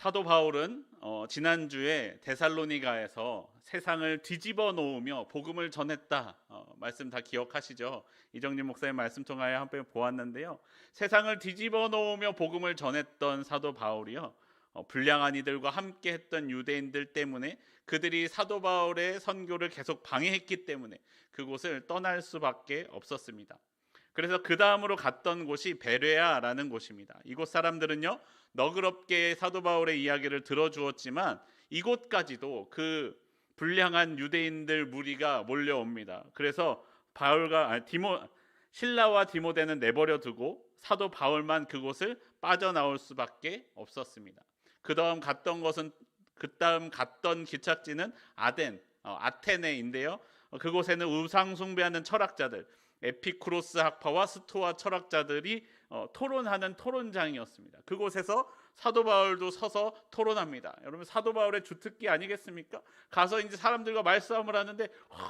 사도 바울은 지난주에 데살로니가에서 세상을 뒤집어 놓으며 복음을 전했다, 말씀 다 기억하시죠? 이정진 목사님 말씀 통하여 한번 보았는데요. 세상을 뒤집어 놓으며 복음을 전했던 사도 바울이요, 불량한 이들과 함께 했던 유대인들 때문에, 그들이 사도 바울의 선교를 계속 방해했기 때문에 그곳을 떠날 수밖에 없었습니다. 그래서 그 다음으로 갔던 곳이 베레아라는 곳입니다. 이곳 사람들은요, 너그럽게 사도 바울의 이야기를 들어주었지만 이곳까지도 그 불량한 유대인들 무리가 몰려옵니다. 그래서 신라와 디모데는 내버려 두고 사도 바울만 그곳을 빠져나올 수밖에 없었습니다. 그 다음 갔던 기착지는 아테네인데요. 그곳에는 우상 숭배하는 철학자들, 에피쿠로스 학파와 스토아 철학자들이 토론하는 토론장이었습니다. 그곳에서 사도 바울도 서서 토론합니다. 여러분, 사도 바울의 주특기 아니겠습니까? 가서 이제 사람들과 말싸움을 하는데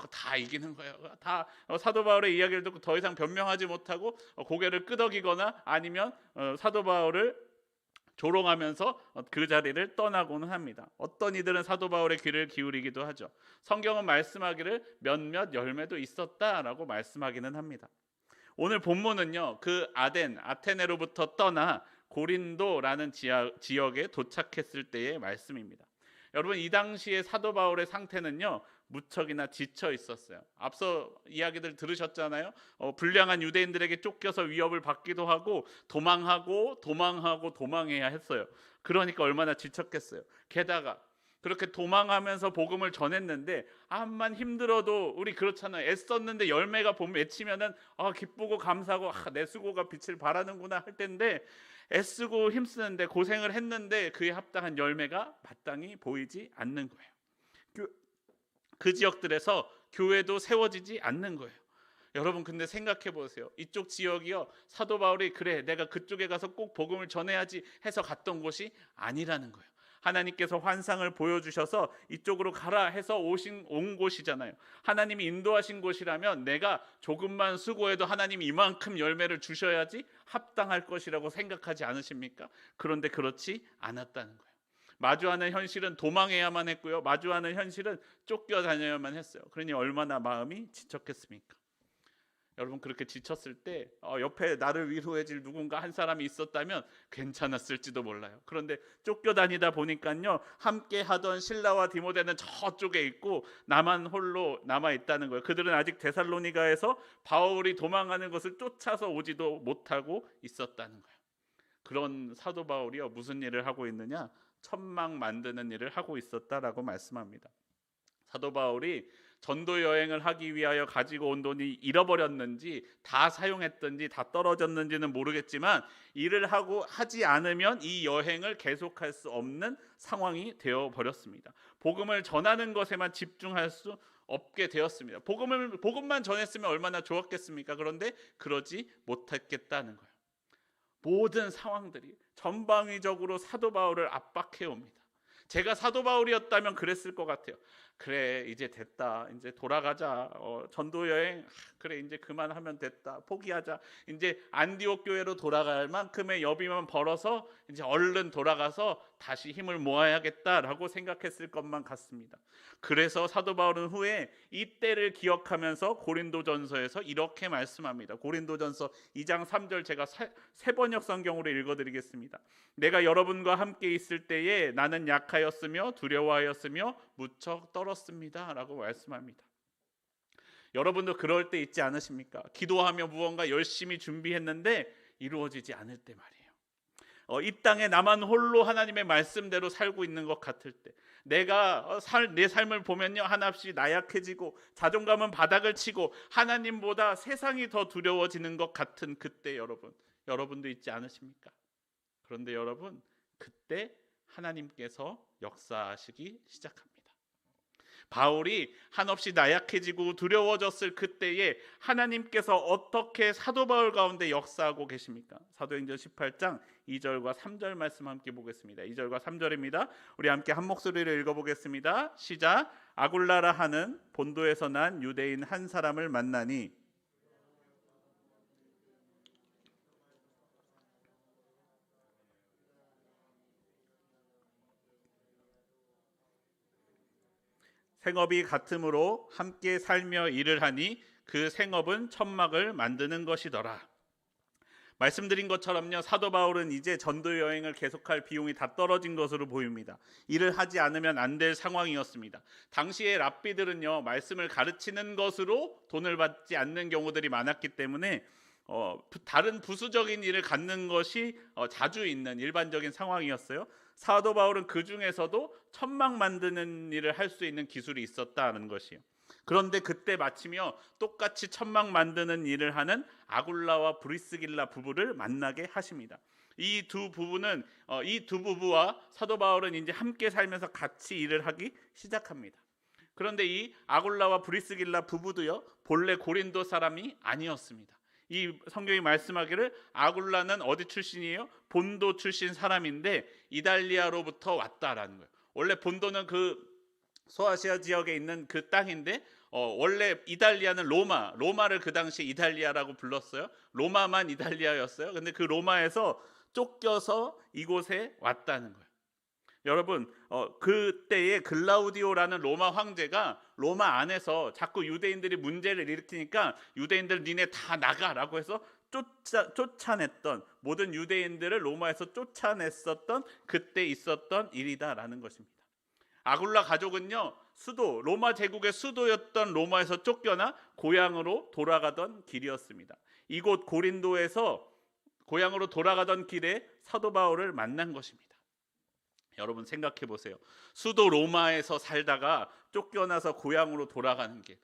다 이기는 거예요. 다 사도 바울의 이야기를 듣고 더 이상 변명하지 못하고 고개를 끄덕이거나 아니면 사도 바울을 조롱하면서 그 자리를 떠나고는 합니다. 어떤 이들은 사도 바울의 귀를 기울이기도 하죠. 성경은 말씀하기를 몇몇 열매도 있었다라고 말씀하기는 합니다. 오늘 본문은요, 그 아테네로부터 떠나 고린도라는 지역에 도착했을 때의 말씀입니다. 여러분, 이 당시에 사도 바울의 상태는요, 무척이나 지쳐 있었어요. 앞서 이야기들 들으셨잖아요. 불량한 유대인들에게 쫓겨서 위협을 받기도 하고 도망해야 했어요. 그러니까 얼마나 지쳤겠어요. 게다가 그렇게 도망하면서 복음을 전했는데 암만 힘들어도, 우리 그렇잖아요. 애썼는데 열매가 맺히면은 기쁘고 감사하고 내 수고가 빛을 발하는구나 할 텐데, 애쓰고 힘쓰는데 고생을 했는데 그에 합당한 열매가 마땅히 보이지 않는 거예요. 그 지역들에서 교회도 세워지지 않는 거예요. 여러분, 근데 생각해 보세요. 이쪽 지역이요, 사도 바울이 그래 내가 그쪽에 가서 꼭 복음을 전해야지 해서 갔던 곳이 아니라는 거예요. 하나님께서 환상을 보여주셔서 이쪽으로 가라 해서 온 곳이잖아요. 하나님이 인도하신 곳이라면 내가 조금만 수고해도 하나님이 이만큼 열매를 주셔야지 합당할 것이라고 생각하지 않으십니까? 그런데 그렇지 않았다는 거예요. 마주하는 현실은 도망해야만 했고요, 마주하는 현실은 쫓겨다녀야만 했어요. 그러니 얼마나 마음이 지쳤겠습니까? 여러분, 그렇게 지쳤을 때 옆에 나를 위로해줄 누군가 한 사람이 있었다면 괜찮았을지도 몰라요. 그런데 쫓겨다니다 보니까요, 함께 하던 신라와 디모데는 저쪽에 있고 나만 홀로 남아있다는 거예요. 그들은 아직 데살로니가에서 바울이 도망하는 것을 쫓아서 오지도 못하고 있었다는 거예요. 그런 사도 바울이요, 무슨 일을 하고 있느냐? 천막 만드는 일을 하고 있었다라고 말씀합니다. 사도 바울이 전도 여행을 하기 위하여 가지고 온 돈이 잃어버렸는지 다 사용했든지 다 떨어졌는지는 모르겠지만, 일을 하지 않으면 이 여행을 계속할 수 없는 상황이 되어버렸습니다. 복음을 전하는 것에만 집중할 수 없게 되었습니다. 복음만 전했으면 얼마나 좋았겠습니까? 그런데 그러지 못했겠다는 거예요. 모든 상황들이 전방위적으로 사도 바울을 압박해 옵니다. 제가 사도 바울이었다면 그랬을 것 같아요. 그래, 이제 됐다, 이제 돌아가자, 전도 여행 그래 이제 그만하면 됐다, 포기하자, 이제 안디옥 교회로 돌아갈 만큼의 여비만 벌어서 이제 얼른 돌아가서 다시 힘을 모아야겠다라고 생각했을 것만 같습니다. 그래서 사도 바울은 후에 이때를 기억하면서 고린도전서에서 이렇게 말씀합니다. 고린도전서 2장 3절 제가 새 번역 성경으로 읽어드리겠습니다. 내가 여러분과 함께 있을 때에 나는 약하였으며 두려워하였으며 무척 떨었습니다 라고 말씀합니다. 여러분도 그럴 때 있지 않으십니까? 기도하며 무언가 열심히 준비했는데 이루어지지 않을 때 말이에요. 이 땅에 나만 홀로 하나님의 말씀대로 살고 있는 것 같을 때, 내가 내 삶을 보면요, 한없이 나약해지고 자존감은 바닥을 치고 하나님보다 세상이 더 두려워지는 것 같은 그때, 여러분도 있지 않으십니까? 그런데 여러분, 그때 하나님께서 역사하시기 시작합니다. 바울이 한없이 나약해지고 두려워졌을 그때에 하나님께서 어떻게 사도 바울 가운데 역사하고 계십니까? 사도행전 18장 2절과 3절 말씀 함께 보겠습니다. 2절과 3절입니다. 우리 함께 한 목소리로 읽어보겠습니다. 시작. 아굴라라 하는 본도에서 난 유대인 한 사람을 만나니 생업이 같으므로 함께 살며 일을 하니 그 생업은 천막을 만드는 것이더라. 말씀드린 것처럼요, 사도 바울은 이제 전도 여행을 계속할 비용이 다 떨어진 것으로 보입니다. 일을 하지 않으면 안 될 상황이었습니다. 당시의 랍비들은요, 말씀을 가르치는 것으로 돈을 받지 않는 경우들이 많았기 때문에 다른 부수적인 일을 갖는 것이 자주 있는 일반적인 상황이었어요. 사도 바울은 그 중에서도 천막 만드는 일을 할 수 있는 기술이 있었다는 것이요. 그런데 그때 마치며 똑같이 천막 만드는 일을 하는 아굴라와 브리스길라 부부를 만나게 하십니다. 이 두 부부와 사도 바울은 이제 함께 살면서 같이 일을 하기 시작합니다. 그런데 이 아굴라와 브리스길라 부부도요, 본래 고린도 사람이 아니었습니다. 이 성경이 말씀하기를 아굴라는 어디 출신이에요? 본도 출신 사람인데 이달리아로부터 왔다라는 거예요. 원래 본도는 그 소아시아 지역에 있는 그 땅인데 원래 이달리아는 로마를 그 당시 이달리아라고 불렀어요. 로마만 이달리아였어요. 근데 그 로마에서 쫓겨서 이곳에 왔다는 거예요. 여러분, 그때의 글라우디오라는 로마 황제가 로마 안에서 자꾸 유대인들이 문제를 일으키니까 유대인들 니네 다 나가라고 해서 쫓아냈던, 모든 유대인들을 로마에서 쫓아냈었던 그때 있었던 일이다라는 것입니다. 아굴라 가족은요, 로마 제국의 수도였던 로마에서 쫓겨나 고향으로 돌아가던 길이었습니다. 이곳 고린도에서 고향으로 돌아가던 길에 사도 바울을 만난 것입니다. 여러분 생각해 보세요. 수도 로마에서 살다가 쫓겨나서 고향으로 돌아가는 길,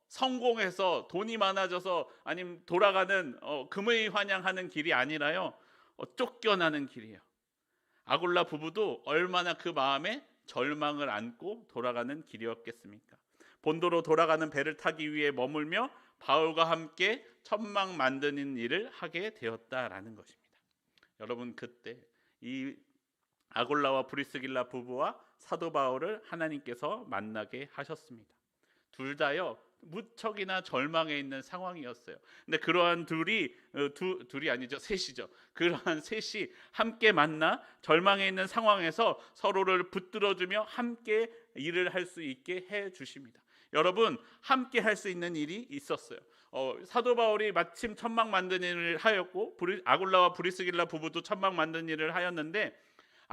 성공해서 돈이 많아져서 아니면 돌아가는 금의 환영하는 길이 아니라요, 쫓겨나는 길이에요. 아굴라 부부도 얼마나 그 마음에 절망을 안고 돌아가는 길이었겠습니까? 본도로 돌아가는 배를 타기 위해 머물며 바울과 함께 천막 만드는 일을 하게 되었다라는 것입니다. 여러분, 그때 이 아굴라와 브리스길라 부부와 사도 바울을 하나님께서 만나게 하셨습니다. 둘 다요, 무척이나 절망에 있는 상황이었어요. 근데 그러한 둘이 아니죠, 셋이죠. 그러한 셋이 함께 만나 절망에 있는 상황에서 서로를 붙들어주며 함께 일을 할 수 있게 해 주십니다. 여러분, 함께 할 수 있는 일이 있었어요. 사도 바울이 마침 천막 만드는 일을 하였고 아굴라와 브리스길라 부부도 천막 만드는 일을 하였는데,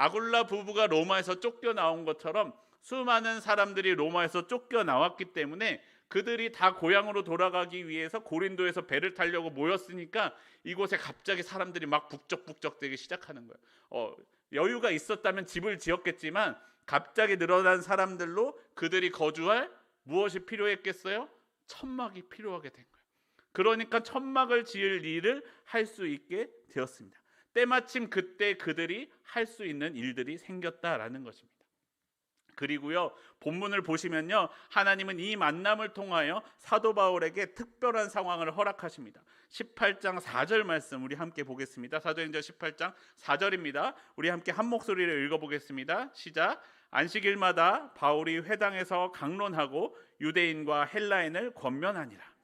아굴라 부부가 로마에서 쫓겨나온 것처럼 수많은 사람들이 로마에서 쫓겨나왔기 때문에 그들이 다 고향으로 돌아가기 위해서 고린도에서 배를 타려고 모였으니까 이곳에 갑자기 사람들이 막 북적북적 되기 시작하는 거예요. 여유가 있었다면 집을 지었겠지만 갑자기 늘어난 사람들로 그들이 거주할 무엇이 필요했겠어요? 천막이 필요하게 된 거예요. 그러니까 천막을 지을 일을 할 수 있게 되었습니다. 때마침 그때 그들이 할 수 있는 일들이 생겼다라는 것입니다. 그리고요, 본문을 보시면요, 하나님은 이 만남을 통하여 사도 바울에게 특별한 상황을 허락하십니다. 18장 4절 말씀 우리 함께 보겠습니다. 사도행전 18장 4절입니다. 우리 함께 한 목소리를 읽어보겠습니다. 시작. 안식일마다 바울이 회당에서 강론하고 유대인과 헬라인을 권면하니라.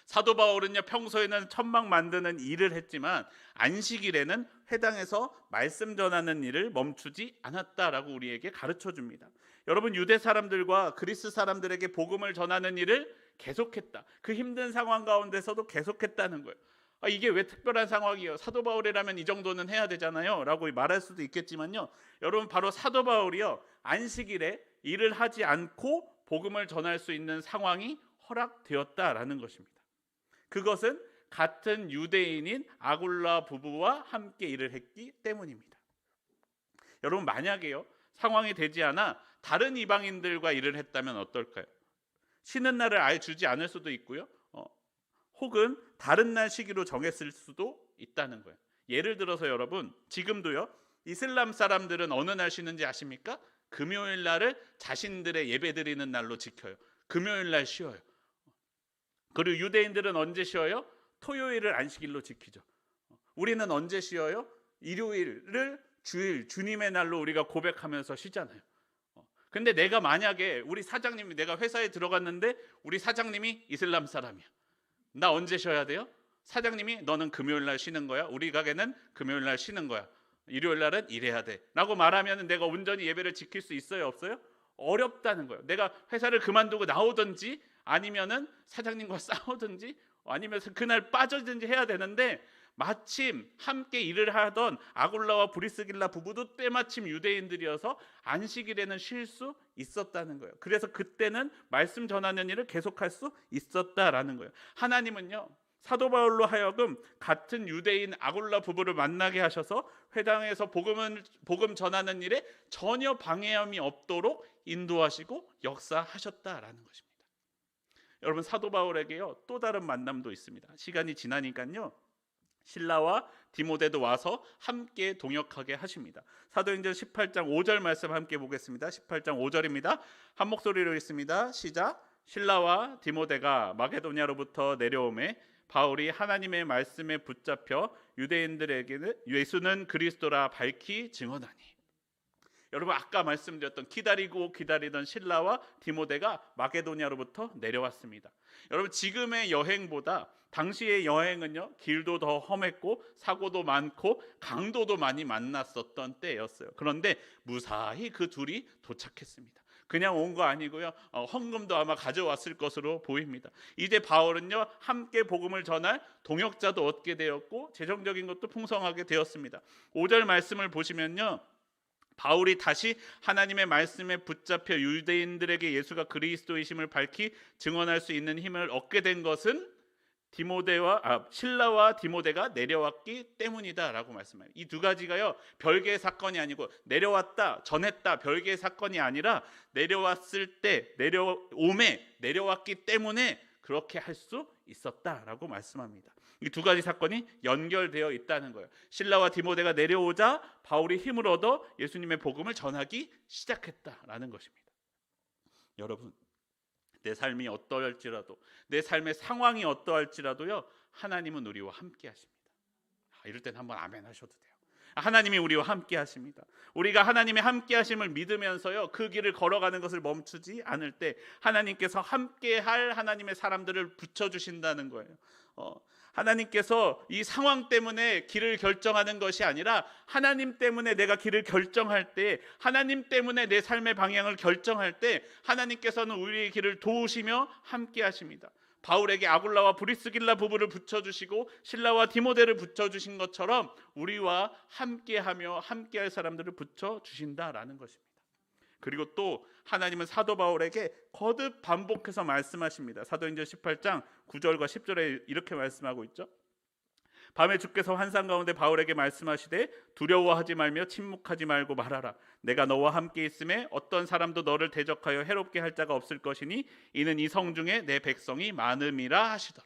사도 바울은요, 평소에는 천막 만드는 일을 했지만 안식일에는 회당에서 말씀 전하는 일을 멈추지 않았다라고 우리에게 가르쳐 줍니다. 여러분, 유대 사람들과 그리스 사람들에게 복음을 전하는 일을 계속했다. 그 힘든 상황 가운데서도 계속했다는 거예요. 이게 왜 특별한 상황이에요? 사도 바울이라면 이 정도는 해야 되잖아요 라고 말할 수도 있겠지만요, 여러분, 바로 사도 바울이요, 안식일에 일을 하지 않고 복음을 전할 수 있는 상황이 허락되었다라는 것입니다. 그것은 같은 유대인인 아굴라 부부와 함께 일을 했기 때문입니다. 여러분, 만약에요, 상황이 되지 않아 다른 이방인들과 일을 했다면 어떨까요? 쉬는 날을 아예 주지 않을 수도 있고요, 혹은 다른 날 시기로 정했을 수도 있다는 거예요. 예를 들어서 여러분, 지금도요, 이슬람 사람들은 어느 날 쉬는지 아십니까? 금요일 날을 자신들의 예배드리는 날로 지켜요. 금요일 날 쉬어요. 그리고 유대인들은 언제 쉬어요? 토요일을 안식일로 지키죠. 우리는 언제 쉬어요? 일요일을 주일, 주님의 날로 우리가 고백하면서 쉬잖아요. 근데 내가 만약에 내가 회사에 들어갔는데 우리 사장님이 이슬람 사람이야. 나 언제 쉬어야 돼요? 사장님이 너는 금요일 날 쉬는 거야. 우리 가게는 금요일 날 쉬는 거야. 일요일 날은 일해야 돼 라고 말하면 내가 온전히 예배를 지킬 수 있어요, 없어요? 어렵다는 거예요. 내가 회사를 그만두고 나오든지 아니면은 사장님과 싸우든지 아니면 그날 빠져든지 해야 되는데, 마침 함께 일을 하던 아굴라와 브리스길라 부부도 때마침 유대인들이어서 안식일에는 쉴 수 있었다는 거예요. 그래서 그때는 말씀 전하는 일을 계속할 수 있었다라는 거예요. 하나님은요, 사도 바울로 하여금 같은 유대인 아굴라 부부를 만나게 하셔서 회당에서 복음 전하는 일에 전혀 방해함이 없도록 인도하시고 역사하셨다라는 것입니다. 여러분, 사도 바울에게요 또 다른 만남도 있습니다. 시간이 지나니까요 실라와 디모데도 와서 함께 동역하게 하십니다. 사도행전 18장 5절 말씀 함께 보겠습니다. 18장 5절입니다. 한 목소리로 읽습니다. 시작. 실라와 디모데가 마게도냐로부터 내려오매 바울이 하나님의 말씀에 붙잡혀 유대인들에게는 예수는 그리스도라 밝히 증언하니. 여러분, 아까 말씀드렸던 기다리던 실라와 디모데가 마게도냐로부터 내려왔습니다. 여러분, 지금의 여행보다 당시의 여행은요 길도 더 험했고 사고도 많고 강도도 많이 만났었던 때였어요. 그런데 무사히 그 둘이 도착했습니다. 그냥 온 거 아니고요 헌금도 아마 가져왔을 것으로 보입니다. 이제 바울은요 함께 복음을 전할 동역자도 얻게 되었고 재정적인 것도 풍성하게 되었습니다. 5절 말씀을 보시면요, 바울이 다시 하나님의 말씀에 붙잡혀 유대인들에게 예수가 그리스도이심을 밝히 증언할 수 있는 힘을 얻게 된 것은 실라와 디모데가 내려왔기 때문이다라고 말씀해요. 이 두 가지가요 별개의 사건이 아니고 내려왔다, 전했다, 별개의 사건이 아니라 내려왔을 때 내려왔기 때문에 그렇게 할 수 있었다라고 말씀합니다. 이 두 가지 사건이 연결되어 있다는 거예요. 실라와 디모데가 내려오자 바울이 힘을 얻어 예수님의 복음을 전하기 시작했다라는 것입니다. 여러분, 내 삶이 어떠할지라도, 내 삶의 상황이 어떠할지라도요 하나님은 우리와 함께 하십니다. 이럴 땐 한번 아멘 하셔도 돼요. 하나님이 우리와 함께 하십니다. 우리가 하나님의 함께 하심을 믿으면서요 그 길을 걸어가는 것을 멈추지 않을 때 하나님께서 함께 할 하나님의 사람들을 붙여주신다는 거예요. 하나님께서 이 상황 때문에 길을 결정하는 것이 아니라 하나님 때문에 내가 길을 결정할 때, 하나님 때문에 내 삶의 방향을 결정할 때 하나님께서는 우리의 길을 도우시며 함께 하십니다. 바울에게 아굴라와 브리스길라 부부를 붙여주시고 실라와 디모데를 붙여주신 것처럼 우리와 함께하며 함께할 사람들을 붙여주신다라는 것입니다. 그리고 또 하나님은 사도 바울에게 거듭 반복해서 말씀하십니다. 사도행전 18장 9절과 10절에 이렇게 말씀하고 있죠. 밤에 주께서 환상 가운데 바울에게 말씀하시되 두려워하지 말며 침묵하지 말고 말하라. 내가 너와 함께 있음에 어떤 사람도 너를 대적하여 해롭게 할 자가 없을 것이니 이는 이 성 중에 내 백성이 많음이라 하시더라.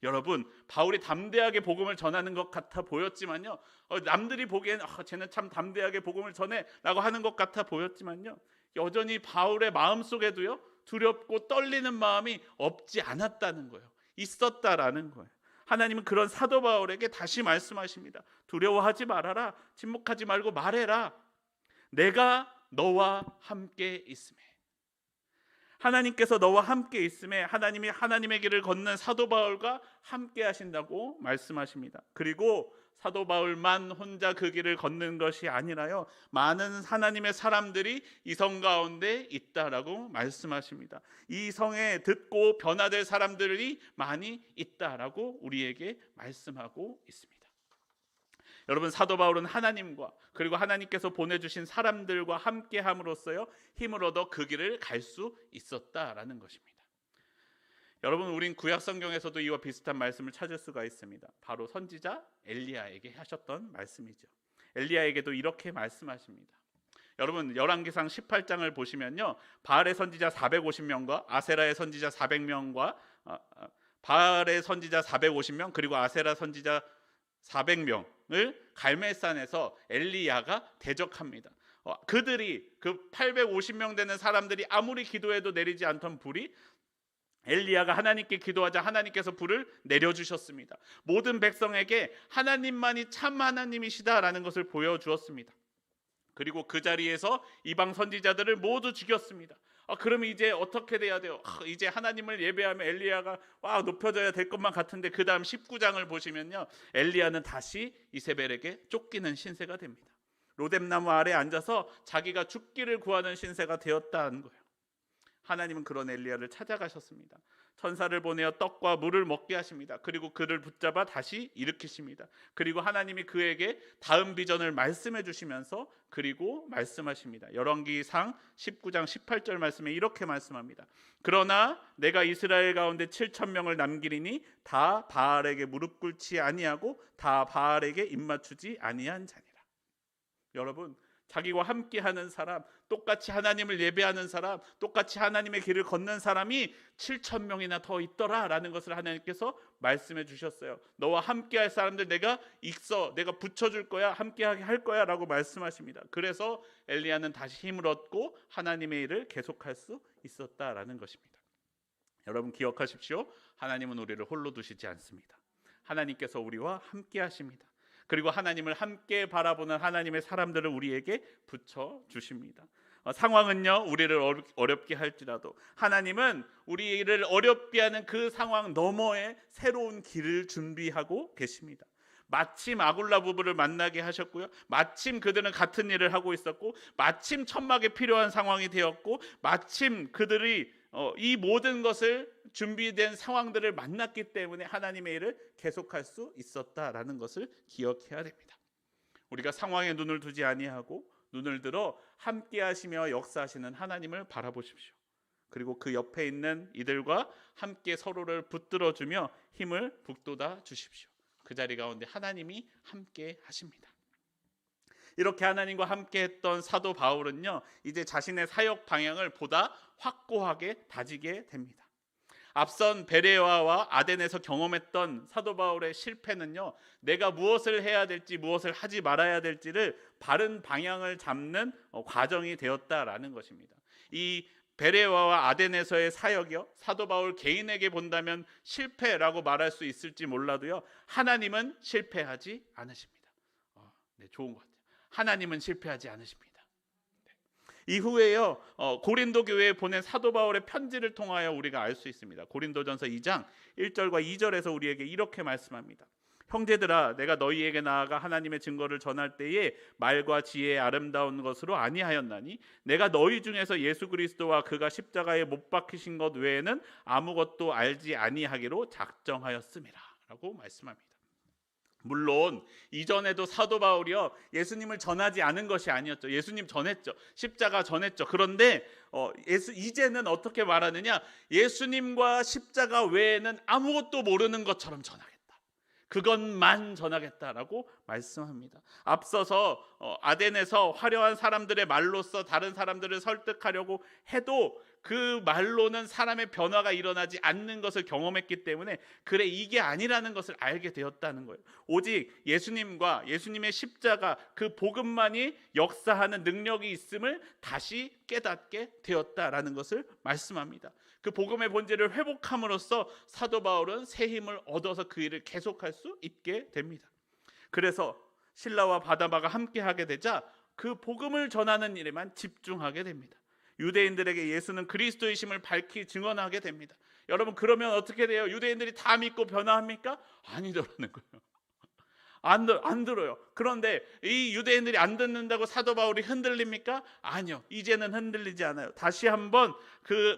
여러분, 바울이 담대하게 복음을 전하는 것 같아 보였지만요 남들이 보기엔 쟤는 참 담대하게 복음을 전해 라고 하는 것 같아 보였지만요 여전히 바울의 마음속에도요 두렵고 떨리는 마음이 없지 않았다는 거예요. 있었다라는 거예요. 하나님은 그런 사도 바울에게 다시 말씀하십니다. 두려워하지 말아라. 침묵하지 말고 말해라. 내가 너와 함께 있음에. 하나님께서 너와 함께 있음에 하나님이 하나님의 길을 걷는 사도 바울과 함께 하신다고 말씀하십니다. 그리고 사도 바울만 혼자 그 길을 걷는 것이 아니라요 많은 하나님의 사람들이 이 성 가운데 있다라고 말씀하십니다. 이 성에 듣고 변화될 사람들이 많이 있다라고 우리에게 말씀하고 있습니다. 여러분, 사도 바울은 하나님과 그리고 하나님께서 보내주신 사람들과 함께함으로써요 힘을 얻어 그 길을 갈 수 있었다라는 것입니다. 여러분, 우린 구약 성경에서도 이와 비슷한 말씀을 찾을 수가 있습니다. 바로 선지자 엘리야에게 하셨던 말씀이죠. 엘리야에게도 이렇게 말씀하십니다. 여러분, 열왕기상 18장을 보시면요 바알의 선지자 450명과 아세라의 선지자 400명과 바알의 선지자 450명 그리고 아세라 선지자 400명을 갈멜산에서 엘리야가 대적합니다. 그들이 그 850명 되는 사람들이 아무리 기도해도 내리지 않던 불이 엘리야가 하나님께 기도하자 하나님께서 불을 내려주셨습니다. 모든 백성에게 하나님만이 참 하나님이시다라는 것을 보여주었습니다. 그리고 그 자리에서 이방 선지자들을 모두 죽였습니다. 그러면 이제 어떻게 돼야 돼요? 이제 하나님을 예배하면 엘리야가 높여져야 될 것만 같은데 그 다음 19장을 보시면요 엘리야는 다시 이세벨에게 쫓기는 신세가 됩니다. 로뎀나무 아래에 앉아서 자기가 죽기를 구하는 신세가 되었다는 거예요. 하나님은 그런 엘리야를 찾아가셨습니다. 천사를 보내어 떡과 물을 먹게 하십니다. 그리고 그를 붙잡아 다시 일으키십니다. 그리고 하나님이 그에게 다음 비전을 말씀해 주시면서 그리고 말씀하십니다. 열왕기상 19장 18절 말씀에 이렇게 말씀합니다. 그러나 내가 이스라엘 가운데 7천 명을 남기리니 다 바알에게 무릎 꿇지 아니하고 다 바알에게 입맞추지 아니한 자니라. 여러분, 자기와 함께하는 사람, 똑같이 하나님을 예배하는 사람, 똑같이 하나님의 길을 걷는 사람이 7천 명이나 더 있더라라는 것을 하나님께서 말씀해 주셨어요. 너와 함께할 사람들 내가 내가 붙여줄 거야, 함께하게 할 거야 라고 말씀하십니다. 그래서 엘리야는 다시 힘을 얻고 하나님의 일을 계속할 수 있었다라는 것입니다. 여러분 기억하십시오. 하나님은 우리를 홀로 두시지 않습니다. 하나님께서 우리와 함께 하십니다. 그리고 하나님을 함께 바라보는 하나님의 사람들을 우리에게 붙여주십니다. 상황은요 우리를 어렵게 할지라도 하나님은 우리를 어렵게 하는 그 상황 너머에 새로운 길을 준비하고 계십니다. 마침 아굴라 부부를 만나게 하셨고요, 마침 그들은 같은 일을 하고 있었고, 마침 천막에 필요한 상황이 되었고, 마침 그들이 이 모든 것을 준비된 상황들을 만났기 때문에 하나님의 일을 계속할 수 있었다라는 것을 기억해야 됩니다. 우리가 상황에 눈을 두지 아니하고 눈을 들어 함께 하시며 역사하시는 하나님을 바라보십시오. 그리고 그 옆에 있는 이들과 함께 서로를 붙들어주며 힘을 북돋아 주십시오. 그 자리 가운데 하나님이 함께 하십니다. 이렇게 하나님과 함께 했던 사도 바울은요 이제 자신의 사역 방향을 보다 확고하게 다지게 됩니다. 앞선 베레아와 아덴에서 경험했던 사도 바울의 실패는요 내가 무엇을 해야 될지 무엇을 하지 말아야 될지를 바른 방향을 잡는 과정이 되었다라는 것입니다. 이 베레아와 아덴에서의 사역이요 사도 바울 개인에게 본다면 실패라고 말할 수 있을지 몰라도요 하나님은 실패하지 않으십니다. 네, 좋은 것 같아요. 하나님은 실패하지 않으십니다. 이후에요 고린도 교회에 보낸 사도 바울의 편지를 통하여 우리가 알 수 있습니다. 고린도전서 2장 1절과 2절에서 우리에게 이렇게 말씀합니다. 형제들아 내가 너희에게 나아가 하나님의 증거를 전할 때에 말과 지혜의 아름다운 것으로 아니하였나니 내가 너희 중에서 예수 그리스도와 그가 십자가에 못 박히신 것 외에는 아무것도 알지 아니하기로 작정하였음이라 라고 말씀합니다. 물론 이전에도 사도 바울이요 예수님을 전하지 않은 것이 아니었죠. 예수님 전했죠. 십자가 전했죠. 그런데 이제는 어떻게 말하느냐, 예수님과 십자가 외에는 아무것도 모르는 것처럼 전하겠다. 그것만 전하겠다라고 말씀합니다. 앞서서 아덴에서 화려한 사람들의 말로써 다른 사람들을 설득하려고 해도 그 말로는 사람의 변화가 일어나지 않는 것을 경험했기 때문에 그래 이게 아니라는 것을 알게 되었다는 거예요. 오직 예수님과 예수님의 십자가 그 복음만이 역사하는 능력이 있음을 다시 깨닫게 되었다라는 것을 말씀합니다. 그 복음의 본질을 회복함으로써 사도 바울은 새 힘을 얻어서 그 일을 계속할 수 있게 됩니다. 그래서 실라와 바나바가 함께 하게 되자 그 복음을 전하는 일에만 집중하게 됩니다. 유대인들에게 예수는 그리스도이심을 밝히 증언하게 됩니다. 여러분 그러면 어떻게 돼요? 유대인들이 다 믿고 변화합니까? 아니더라는 거예요. 안 들어요. 그런데 이 유대인들이 안 듣는다고 사도 바울이 흔들립니까? 아니요. 이제는 흔들리지 않아요. 다시 한번 그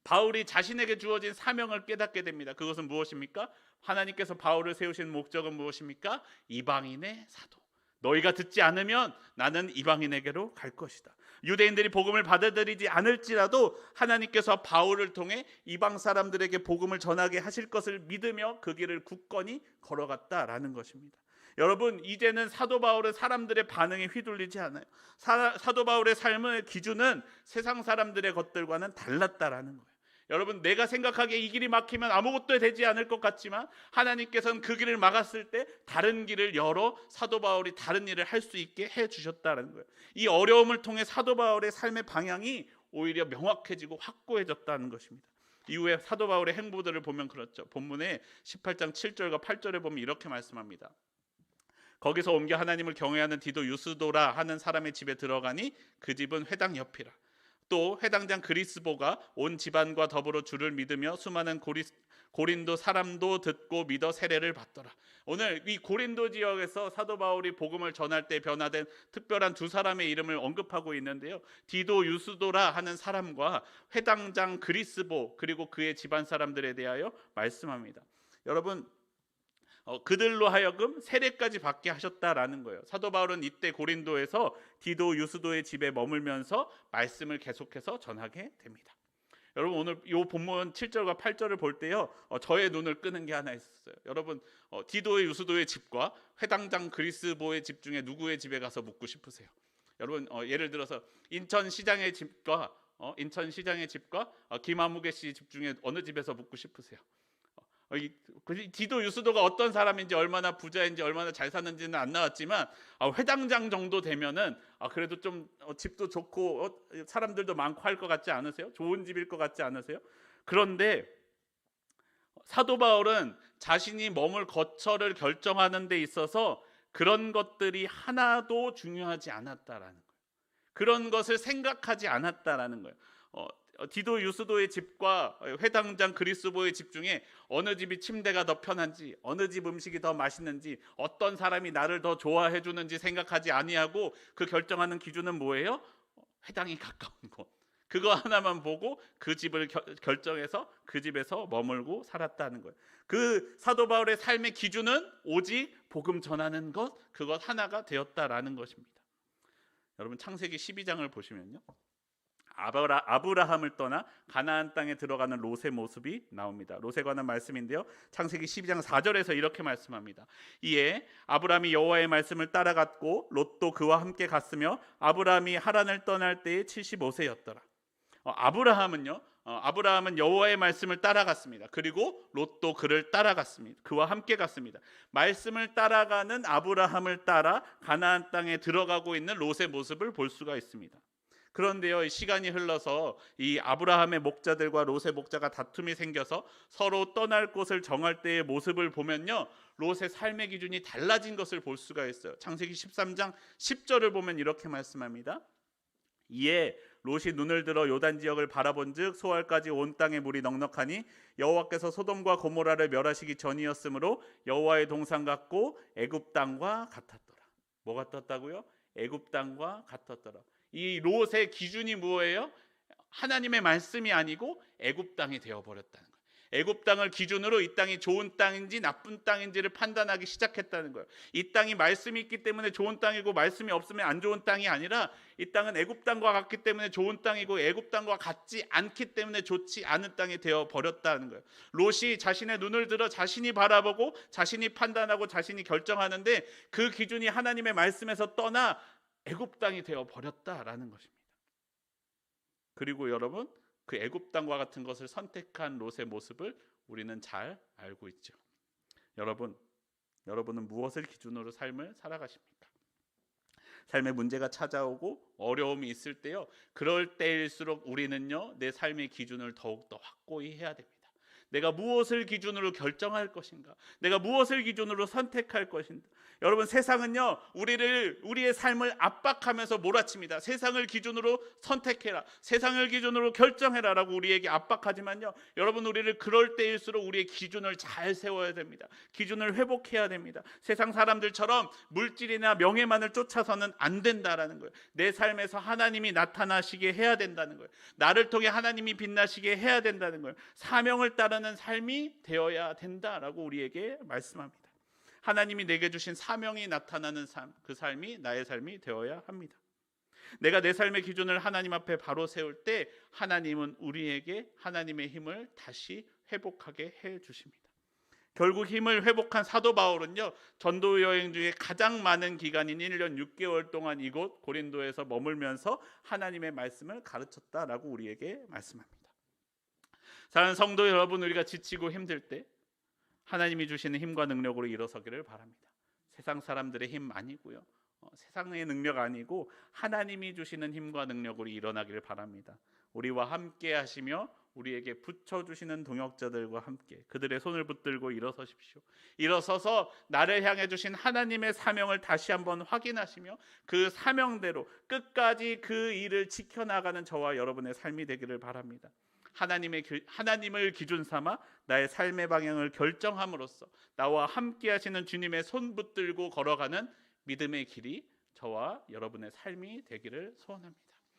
바울이 자신에게 주어진 사명을 깨닫게 됩니다. 그것은 무엇입니까? 하나님께서 바울을 세우신 목적은 무엇입니까? 이방인의 사도. 너희가 듣지 않으면 나는 이방인에게로 갈 것이다. 유대인들이 복음을 받아들이지 않을지라도 하나님께서 바울을 통해 이방 사람들에게 복음을 전하게 하실 것을 믿으며 그 길을 굳건히 걸어갔다라는 것입니다. 여러분 이제는 사도 바울은 사람들의 반응에 휘둘리지 않아요. 사도 바울의 삶의 기준은 세상 사람들의 것들과는 달랐다라는 거예요. 여러분 내가 생각하기에 이 길이 막히면 아무것도 되지 않을 것 같지만 하나님께서는 그 길을 막았을 때 다른 길을 열어 사도 바울이 다른 일을 할 수 있게 해주셨다는 거예요. 이 어려움을 통해 사도 바울의 삶의 방향이 오히려 명확해지고 확고해졌다는 것입니다. 이후에 사도 바울의 행보들을 보면 그렇죠. 본문에 18장 7절과 8절에 보면 이렇게 말씀합니다. 거기서 옮겨 하나님을 경외하는 디도 유스도라 하는 사람의 집에 들어가니 그 집은 회당 옆이라. 또 회당장 그리스보가 온 집안과 더불어 주를 믿으며 수많은 고린도 사람도 듣고 믿어 세례를 받더라. 오늘 이 고린도 지역에서 사도 바울이 복음을 전할 때 변화된 특별한 두 사람의 이름을 언급하고 있는데요. 디도 유스도라 하는 사람과 회당장 그리스보 그리고 그의 집안 사람들에 대하여 말씀합니다. 여러분, 그들로 하여금 세례까지 받게 하셨다라는 거예요. 사도 바울은 이때 고린도에서 디도 유스도의 집에 머물면서 말씀을 계속해서 전하게 됩니다. 여러분, 오늘 이 본문 7절과 8절을 볼 때요, 저의 눈을 끄는 게 하나 있었어요. 여러분, 디도의 유스도의 집과 회당장 그리스보의 집 중에 누구의 집에 가서 묵고 싶으세요? 여러분, 예를 들어서 인천시장의 집과 김아무개 씨 집 중에 어느 집에서 묵고 싶으세요? 디도 유스도가 어떤 사람인지, 얼마나 부자인지, 얼마나 잘 사는지는 안 나왔지만 회당장 정도 되면은 그래도 좀 집도 좋고 사람들도 많고 할 것 같지 않으세요? 좋은 집일 것 같지 않으세요? 그런데 사도 바울은 자신이 머물 거처를 결정하는 데 있어서 그런 것들이 하나도 중요하지 않았다라는 거예요. 그런 것을 생각하지 않았다라는 거예요. 디도 유스도의 집과 회당장 그리스보의 집 중에 어느 집이 침대가 더 편한지, 어느 집 음식이 더 맛있는지, 어떤 사람이 나를 더 좋아해 주는지 생각하지 아니하고 그 결정하는 기준은 뭐예요? 회당이 가까운 곳. 그거 하나만 보고 그 집을 결정해서 그 집에서 머물고 살았다는 거예요. 그 사도 바울의 삶의 기준은 오직 복음 전하는 것, 그것 하나가 되었다라는 것입니다. 여러분, 창세기 12장을 보시면요, 아브라함을 떠나 가나안 땅에 들어가는 롯의 모습이 나옵니다. 롯에 관한 말씀인데요, 창세기 12장 4절에서 이렇게 말씀합니다. 이에 아브라함이 여호와의 말씀을 따라갔고 롯도 그와 함께 갔으며 아브라함이 하란을 떠날 때에 75세였더라. 아브라함은 여호와의 말씀을 따라갔습니다. 그리고 롯도 그를 따라갔습니다. 그와 함께 갔습니다. 말씀을 따라가는 아브라함을 따라 가나안 땅에 들어가고 있는 롯의 모습을 볼 수가 있습니다. 그런데요, 시간이 흘러서 이 아브라함의 목자들과 롯의 목자가 다툼이 생겨서 서로 떠날 곳을 정할 때의 모습을 보면요, 롯의 삶의 기준이 달라진 것을 볼 수가 있어요. 창세기 13장 10절을 보면 이렇게 말씀합니다. 이에 롯이 눈을 들어 요단 지역을 바라본즉 소알까지 온 땅에 물이 넉넉하니 여호와께서 소돔과 고모라를 멸하시기 전이었으므로 여호와의 동산 같고 애굽 땅과 같았더라. 뭐 같았다고요? 애굽 땅과 같았더라. 이 롯의 기준이 뭐예요? 하나님의 말씀이 아니고 애굽 땅이 되어버렸다는 거예요. 애굽 땅을 기준으로 이 땅이 좋은 땅인지 나쁜 땅인지를 판단하기 시작했다는 거예요. 이 땅이 말씀이 있기 때문에 좋은 땅이고 말씀이 없으면 안 좋은 땅이 아니라 이 땅은 애굽 땅과 같기 때문에 좋은 땅이고 애굽 땅과 같지 않기 때문에 좋지 않은 땅이 되어버렸다는 거예요. 롯이 자신의 눈을 들어 자신이 바라보고 자신이 판단하고 자신이 결정하는데 그 기준이 하나님의 말씀에서 떠나 애굽 땅이 되어 버렸다라는 것입니다. 그리고 여러분, 그 애굽 땅과 같은 것을 선택한 롯의 모습을 우리는 잘 알고 있죠. 여러분은 무엇을 기준으로 삶을 살아가십니까? 삶에 문제가 찾아오고 어려움이 있을 때요, 그럴 때일수록 우리는요, 내 삶의 기준을 더욱더 확고히 해야 됩니다. 내가 무엇을 기준으로 결정할 것인가? 내가 무엇을 기준으로 선택할 것인가? 여러분, 세상은요, 우리의 삶을 압박하면서 몰아칩니다. 세상을 기준으로 선택해라, 세상을 기준으로 결정해라라고 우리에게 압박하지만요, 여러분, 우리를 그럴 때일수록 우리의 기준을 잘 세워야 됩니다. 기준을 회복해야 됩니다. 세상 사람들처럼 물질이나 명예만을 쫓아서는 안 된다라는 거예요. 내 삶에서 하나님이 나타나시게 해야 된다는 거예요. 나를 통해 하나님이 빛나시게 해야 된다는 거예요. 사명을 따르는 삶이 되어야 된다라고 우리에게 말씀합니다. 하나님이 내게 주신 사명이 나타나는 삶, 그 삶이 나의 삶이 되어야 합니다. 내가 내 삶의 기준을 하나님 앞에 바로 세울 때 하나님은 우리에게 하나님의 힘을 다시 회복하게 해 주십니다. 결국 힘을 회복한 사도 바울은요, 전도 여행 중에 가장 많은 기간인 1년 6개월 동안 이곳 고린도에서 머물면서 하나님의 말씀을 가르쳤다라고 우리에게 말씀합니다. 사랑하는 성도 여러분, 우리가 지치고 힘들 때 하나님이 주시는 힘과 능력으로 일어서기를 바랍니다. 세상 사람들의 힘 아니고요, 세상의 능력 아니고 하나님이 주시는 힘과 능력으로 일어나기를 바랍니다. 우리와 함께 하시며 우리에게 붙여주시는 동역자들과 함께 그들의 손을 붙들고 일어서십시오. 일어서서 나를 향해 주신 하나님의 사명을 다시 한번 확인하시며 그 사명대로 끝까지 그 일을 지켜나가는 저와 여러분의 삶이 되기를 바랍니다. 하나님을 기준 삼아 나의 삶의 방향을 결정함으로써 나와 함께 하시는 주님의 손 붙들고 걸어가는 믿음의 길이 저와 여러분의 삶이 되기를 소원합니다.